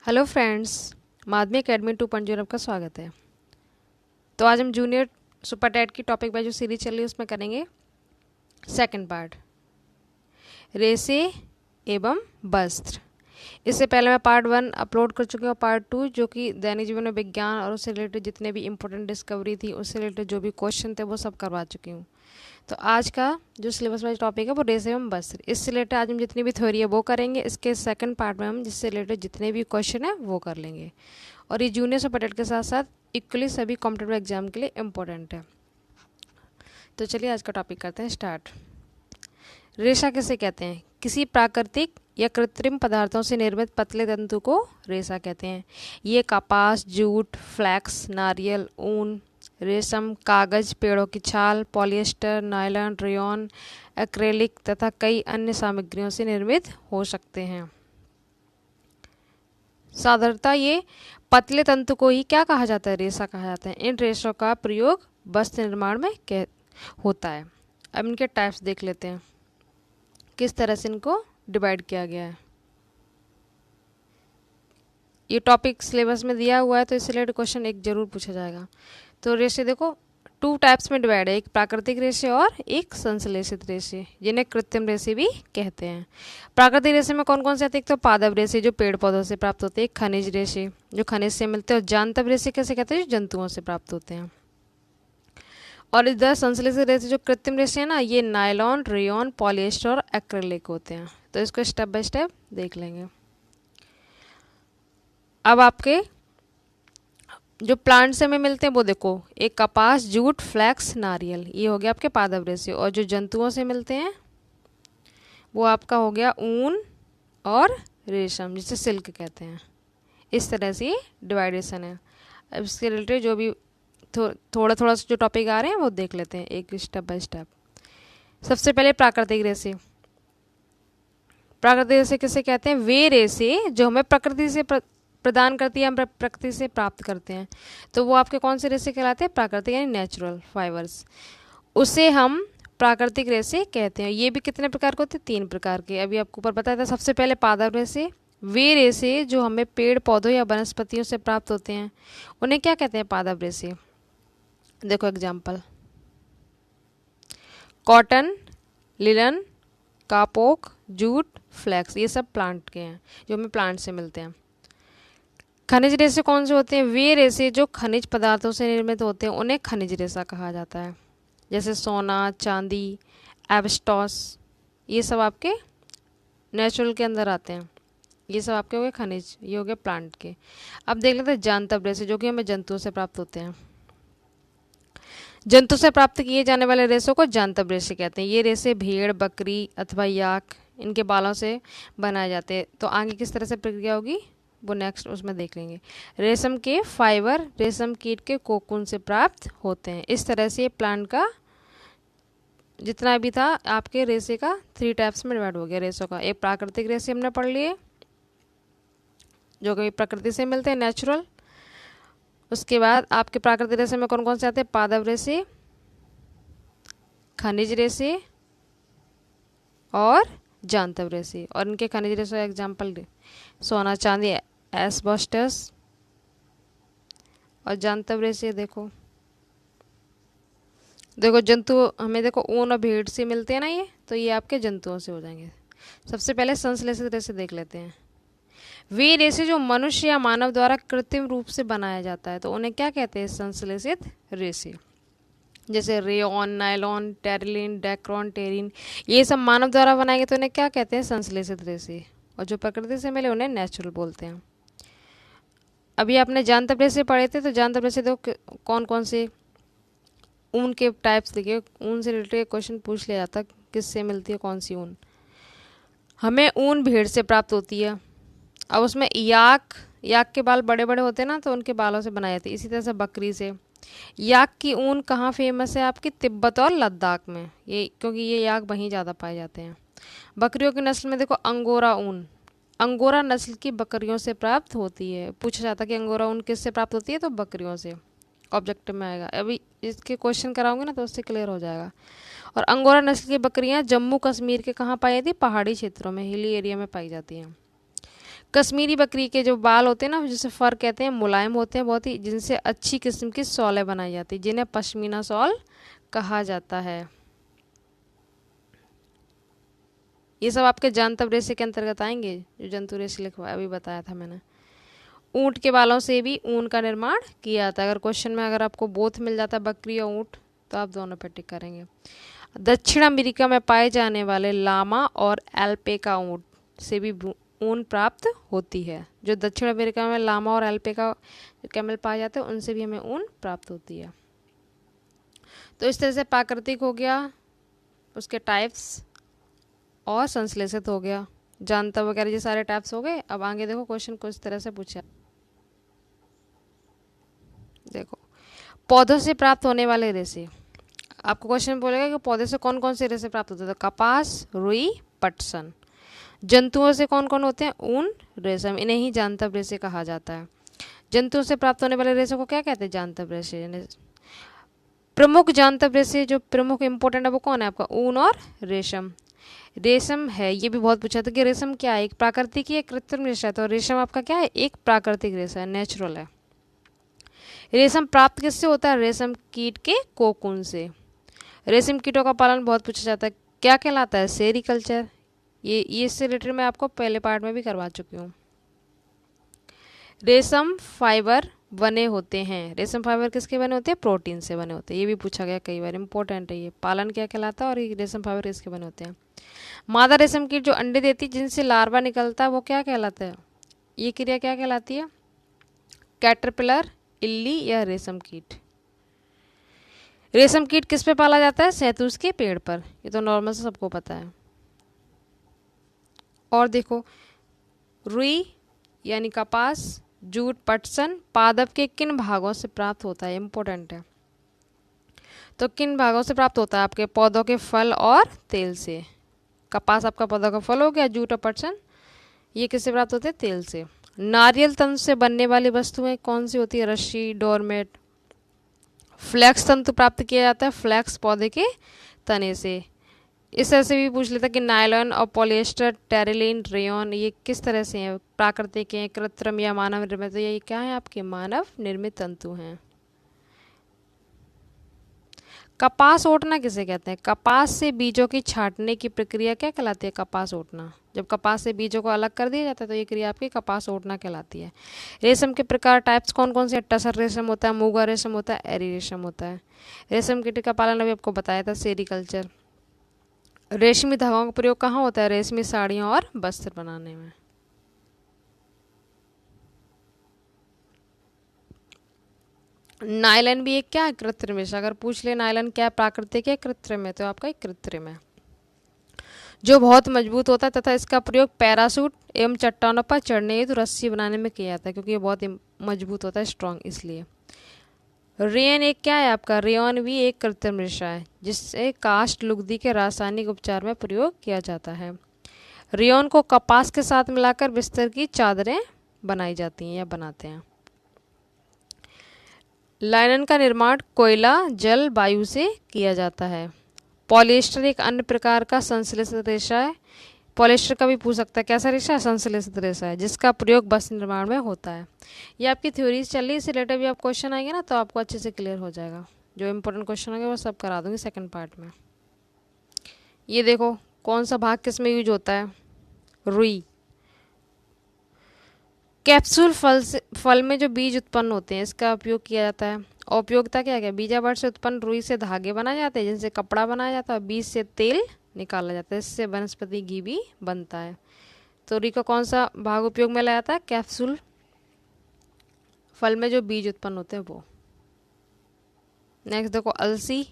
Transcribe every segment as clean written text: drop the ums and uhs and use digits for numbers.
Hello friends, माध्यमिक academy 2.0 आपका स्वागत है। तो आज हम जूनियर सुपर टेट की टॉपिक पर जो सीरीज चल रही है उसमें करेंगे सेकंड पार्ट, रेसे एवं वस्त्र। इससे पहले मैं पार्ट 1 अपलोड कर चुकी हूँ और पार्ट 2 जो कि दैनिक जीवन में विज्ञान और उससे रिलेटेड जितने भी इंपॉर्टेंट डिस्कवरी थी उससे रिलेटेड जो भी क्वेश्चन थे वो सब करवा चुकी हूँ। तो आज का जो सिलेबस वाइज टॉपिक है वो रेस एवं वस्त्र। इससे रिलेटेड आज हम जितनी भी थ्योरी है वो करेंगे। इसके सेकंड पार्ट में हम जिससे रिलेटेड जितने भी क्वेश्चन है वो कर लेंगे। और ये जूनियर सुपर टेट के साथ साथ इक्वली सभी कॉम्पिटेटिव एग्जाम के लिए इम्पोर्टेंट है। तो चलिए आज का टॉपिक करते हैं स्टार्ट। रेशा किसे कहते हैं? किसी प्राकृतिक या कृत्रिम पदार्थों से निर्मित पतले तंतु को रेशा कहते हैं। ये कपास, जूट, फ्लैक्स, नारियल, ऊन, रेशम, कागज, पेड़ों की छाल, पॉलिएस्टर, नायलॉन, रेयॉन, एक्रेलिक तथा कई अन्य सामग्रियों से निर्मित हो सकते हैं। साधारणतः ये पतले तंतु को ही क्या कहा जाता है? रेशा कहा जाता है। इन रेशों का प्रयोग वस्त्र निर्माण में होता है। अब इनके टाइप्स देख लेते हैं, किस तरह से इनको डिवाइड किया गया है। ये टॉपिक सिलेबस में दिया हुआ है तो इससे रिलेटेड क्वेश्चन एक जरूर पूछा जाएगा। तो रेशे देखो 2 टाइप्स में डिवाइड है, एक प्राकृतिक रेशे और एक संश्लेषित रेशे, जिन्हें कृत्रिम रेशे भी कहते हैं। प्राकृतिक रेशे में कौन कौन से आते हैं? एक तो पादप रेशे जो पेड़ पौधों से प्राप्त होते हैं, खनिज रेशे जो खनिज से मिलते हैं, और जानतब रेशे कैसे कहते हैं? जो जंतुओं से प्राप्त होते हैं। और इधर संश्लेषित रेशे जो कृत्रिम रेशे है ना, ये नायलॉन, रेयॉन, पॉलिएस्टर और एक्रिलिक होते हैं। तो इसको स्टेप बाय स्टेप देख लेंगे। अब आपके जो प्लांट से हमें मिलते हैं वो देखो, एक कपास, जूट, फ्लैक्स, नारियल, ये हो गया आपके पादप रेशे। और जो जंतुओं से मिलते हैं वो आपका हो गया ऊन और रेशम, जिसे सिल्क कहते हैं। इस तरह से डिवाइडेशन है। अब इसके रिलेटेड जो भी थोड़ा थोड़ा जो टॉपिक आ रहे हैं वो देख लेते हैं एक स्टेप बाय स्टेप। सबसे पहले प्राकृतिक रेशे। प्राकृतिक रेशे किसे कहते हैं? वे रेशे जो हमें प्रकृति से प्रदान करती है, हम प्रकृति से प्राप्त करते हैं। तो वो आपके कौन से रेशे कहलाते हैं? प्राकृतिक यानी नेचुरल फाइबर्स, उसे हम प्राकृतिक रेशे कहते हैं। ये भी कितने प्रकार के होते हैं? 3 प्रकार के। अभी आपको ऊपर बताया था। सबसे पहले पादप रेशे, वे रेशे जो हमें पेड़ पौधों या वनस्पतियों से प्राप्त होते हैं उन्हें क्या कहते हैं? पादप रेशे। देखो example, cotton, linen, kapok, jute, flax, ये सब प्लांट के हैं जो हमें प्लांट से मिलते हैं। खनिज रेशे कौन से होते हैं? वे रेशे जो खनिज पदार्थों से निर्मित होते हैं उन्हें खनिज रेशा कहा जाता है। जैसे सोना, चांदी, एब्स्टॉस, ये सब आपके नेचुरल के अंदर आते हैं। ये सब आपके हो गए खनिज, ये हो गए प्लांट के। अब देख लेते हैं जानतब रेशे जो कि हमें जंतुओं से प्राप्त होते हैं। जंतु से प्राप्त किए जाने वाले रेशों को जानतब रेशे कहते हैं। ये रेशे भेड़, बकरी अथवा याक, इनके बालों से बनाए जाते हैं। तो आगे किस तरह से प्रक्रिया होगी वो नेक्स्ट उसमें देख लेंगे। रेशम के फाइबर रेशम कीट के कोकून से प्राप्त होते हैं। इस तरह से प्लांट का जितना भी था आपके रेशे का 3 टाइप्स में डिवाइड हो गया रेशों का। एक प्राकृतिक रेशे हमने पढ़ लिए जो कि प्रकृति से मिलते हैं, नेचुरल। उसके बाद आपके प्राकृतिक रेशे में कौन कौन से आते हैं? पादप रेशे, खनिज रेशे और जानतब रेशे। और इनके खनिज रेशे एग्जाम्पल सोना, चांदी, एस्बेस्टस। और जानतब रेशे देखो जंतु हमें देखो ऊन और भेड़ से मिलते हैं ना, ये तो ये आपके जंतुओं से हो जाएंगे। सबसे पहले संश्लेषित रेशे देख लेते हैं। वे रेशे जो मनुष्य या मानव द्वारा कृत्रिम रूप से बनाया जाता है तो उन्हें क्या कहते हैं? संश्लेषित रेशे। जैसे रेयॉन, नायलॉन, टेरिलिन, डेक्रॉन, टेरिन, ये सब मानव द्वारा बनाएंगे तो उन्हें क्या कहते हैं? संश्लेषित रेशे। और जो प्रकृति से मिले उन्हें नेचुरल बोलते हैं। अभी आपने जानतब रेशे पढ़े थे, तो जानतब रेशे तो कौन कौन से ऊन के टाइप्स देखिए। ऊन से रिलेटेड क्वेश्चन पूछ लिया जाता, किससे मिलती है कौन सी ऊन? हमें ऊन भेड़ से प्राप्त होती है। अब उसमें याक के बाल बड़े बड़े होते हैं ना, तो उनके बालों से बनाए जाते हैं। इसी तरह से बकरी से। याक की ऊन कहाँ फेमस है? आपकी तिब्बत और लद्दाख में, ये क्योंकि ये याक वहीं ज़्यादा पाए जाते हैं। बकरियों की नस्ल में देखो अंगोरा ऊन, अंगोरा नस्ल की बकरियों से प्राप्त होती है। पूछा जाता है कि अंगोरा ऊन किससे प्राप्त होती है? तो बकरियों से, ऑब्जेक्टिव में आएगा। अभी इसके क्वेश्चन कराऊंगे ना तो उससे क्लियर हो जाएगा। और अंगोरा नस्ल की बकरियां जम्मू कश्मीर के कहाँ पाई जाती है? पहाड़ी क्षेत्रों में, हिली एरिया में पाई जाती हैं। कश्मीरी बकरी के जो बाल होते हैं ना, जिसे फर कहते हैं, मुलायम होते हैं बहुत ही, जिनसे अच्छी किस्म की शॉलें बनाई जाती है, जिन्हें पश्मीना शॉल कहा जाता है। ये सब आपके जानतब रेशे के अंतर्गत आएंगे, जो जंतु रेशे लिखवा अभी बताया था मैंने। ऊंट के बालों से भी ऊन का निर्माण किया जाता है। अगर क्वेश्चन में अगर आपको बोथ मिल जाता है, बकरी और ऊंट, तो आप दोनों पे टिक करेंगे। दक्षिण अमेरिका में पाए जाने वाले लामा और एल्पेका ऊंट से भी ऊन प्राप्त होती है। जो दक्षिण अमेरिका में लामा और एल्पेका कैमल पाए जाते हैं, उनसे भी हमें ऊन प्राप्त होती है। तो इस तरह से प्राकृतिक हो गया, उसके टाइप्स, और संश्लेषित हो गया, जानता वगैरह, ये सारे टाइप्स हो गए। अब आगे देखो क्वेश्चन कुछ तरह से पूछा। देखो, पौधों से प्राप्त होने वाले रेशे। आपको क्वेश्चन बोलेगा कि पौधे से कौन कौन से रेशे प्राप्त होते हैं, तो कपास, रुई, पटसन। जंतुओं से कौन कौन होते हैं, ऊन, रेशम, इन्हें ही जानतब रेशे कहा जाता है। जंतुओं से प्राप्त होने वाले रेशे को क्या कहते हैं, जानतब रेशे। प्रमुख जानतब रेशे जो प्रमुख इंपॉर्टेंट है वो कौन है आपका, ऊन और रेशम। रेशम है, ये भी बहुत पूछा था कि रेशम क्या है, एक प्राकृतिक या कृत्रिम रेशा है, तो रेशम आपका क्या है, एक प्राकृतिक रेशा है, नेचुरल है। रेशम प्राप्त किससे होता है, रेशम कीट के कोकून से। रेशम कीटों का पालन बहुत पूछा जाता है, क्या कहलाता है, सेरीकल्चर। ये इससे रिलेटेड मैं आपको पहले पार्ट में भी करवा चुकी हूँ। रेशम फाइबर बने होते हैं। रेशम फाइबर किसके बने होते हैं, प्रोटीन से बने होते हैं। ये भी पूछा गया कई बार, इंपॉर्टेंट है ये। पालन क्या कहलाता है और ये रेशम फाइबर किसके बने होते हैं। मादा रेशम कीट जो अंडे देती है, जिनसे लार्वा निकलता है, वो क्या कहलाता है, ये क्रिया क्या कहलाती है, कैटरपिलर, इल्ली या रेशम कीट। रेशम कीट किस पे पाला जाता है, शहतूश के पेड़ पर। ये तो नॉर्मल से सबको पता है। और देखो, रुई यानी कपास, जूट, पटसन पादप के किन भागों से प्राप्त होता है, इंपॉर्टेंट है। तो किन भागों से प्राप्त होता है, आपके पौधों के फल और तेल से। कपास आपका पौधा का फल हो गया, जूट और पटसन ये किससे प्राप्त होते हैं, तेल से। नारियल तंतु से बनने वाली वस्तुएं कौन सी होती है, रस्सी, डोरमेट। फ्लैक्स तंतु प्राप्त किया जाता है फ्लैक्स पौधे के तने से। इस तरह से भी पूछ लेता कि नायलॉन और पॉलिएस्टर, टेरिलीन, रेयन ये किस तरह से हैं, प्राकृतिक हैं, कृत्रिम या मानव निर्मित। तो ये क्या है, आपके मानव निर्मित तंतु हैं। कपास ओटना किसे कहते हैं, कपास से बीजों की छांटने की प्रक्रिया क्या कहलाती है, कपास ओटना। जब कपास से बीजों को अलग कर दिया जाता है तो ये क्रिया आपकी कपास ओटना कहलाती है। रेशम के प्रकार टाइप्स कौन कौन से, टसर रेशम होता है, मूगा रेशम होता है, एरी रेशम होता है। रेशम कीट का पालन अभी आपको बताया था, सेरीकल्चर। रेशमी धागों का प्रयोग कहाँ होता है, रेशमी साड़ियाँ और वस्त्र बनाने में। नायलन भी एक क्या है, कृत्रिम रेशा। अगर पूछ ले नायलन क्या प्राकृतिक है, कृत्रिम है, तो आपका एक कृत्रिम है, जो बहुत मजबूत होता है तथा इसका प्रयोग पैरासूट एवं चट्टानों पर चढ़ने हेतु रस्सी बनाने में किया जाता है, क्योंकि ये बहुत मजबूत होता है, स्ट्रॉन्ग, इसलिए। रेयन एक क्या है आपका, रेयन भी एक कृत्रिम रेशा है, जिससे काष्ठ लुगदी के रासायनिक उपचार में प्रयोग किया जाता है। रेयन को कपास के साथ मिलाकर बिस्तर की चादरें बनाई जाती हैं या बनाते हैं। लाइनन का निर्माण कोयला, जल, वायु से किया जाता है। पॉलिएस्टर एक अन्य प्रकार का संश्लेषित रेशा है। पॉलिएस्टर का भी पूछ सकता है, कैसा रेशा है, संश्लेषित रेशा है, जिसका प्रयोग वस्त्र निर्माण में होता है। ये आपकी थ्योरीज चल रही है, इससे रिलेटेड भी आप क्वेश्चन आएंगे ना, तो आपको अच्छे से क्लियर हो जाएगा। जो इंपॉर्टेंट क्वेश्चन होंगे वो सब करा दूंगी सेकंड पार्ट में। ये देखो, कौन सा भाग किस में यूज होता है, रुई। कैप्सूल फल में जो बीज उत्पन्न होते हैं, इसका उपयोग किया जाता है। और उपयोगिता क्या है, बीजावट से उत्पन्न रुई से धागे बनाए जाते हैं, जिनसे कपड़ा बनाया जाता है, और बीज से तेल निकाला जाता है, इससे वनस्पति घी भी बनता है। तो रुई का कौन सा भाग उपयोग में लाया जाता है, कैप्सूल फल में जो बीज उत्पन्न होते हैं वो। नेक्स्ट देखो, अलसी।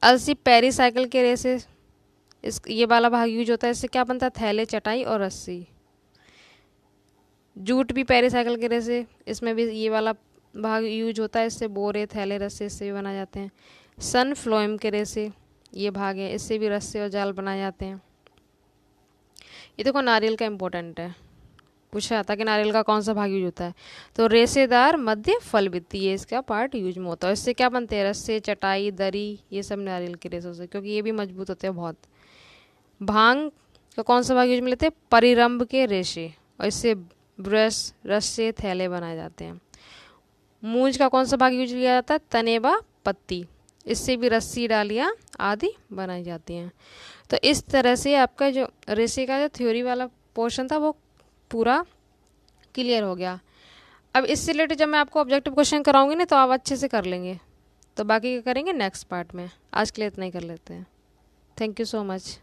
अलसी पेरीसाइकिल के रेसे, इस ये वाला भाग यूज होता है, इससे क्या बनता है, थैले, चटाई और रस्सी। जूट भी पेरीसाइकिल के रेसे, इसमें भी ये वाला भाग यूज होता है, इससे बोरे, थैले, रस्से इससे भी बनाए जाते हैं। सनफ्लोएम के रेसे ये भाग है, इससे भी रस्से और जाल बनाए जाते हैं। ये देखो, नारियल का इंपॉर्टेंट है, पूछा जाता है कि नारियल का कौन सा भाग यूज होता है, तो रेसेदार मध्य फल वित्ती, ये इसका पार्ट यूज में होता है। इससे क्या बनते हैं, रस्से, चटाई, दरी, ये सब नारियल के रेसों से, क्योंकि ये भी मजबूत होते हैं बहुत। भांग का कौन सा भाग यूज में लेते हैं? परिरंभ के रेशे, और इससे ब्रश रस से थैले बनाए जाते हैं। मूंज का कौन सा भाग यूज किया जाता है? तने व पत्ती, इससे भी रस्सी डालियाँ आदि बनाई जाती हैं। तो इस तरह से आपका जो रेशे का जो थ्योरी वाला पोर्शन था वो पूरा क्लियर हो गया। अब इससे रिलेटेड जब मैं आपको ऑब्जेक्टिव क्वेश्चन कराऊंगी ना तो आप अच्छे से कर लेंगे, तो बाकी क्या करेंगे नेक्स्ट पार्ट में। आज के लिए इतना ही कर लेते हैं। Thank you so much.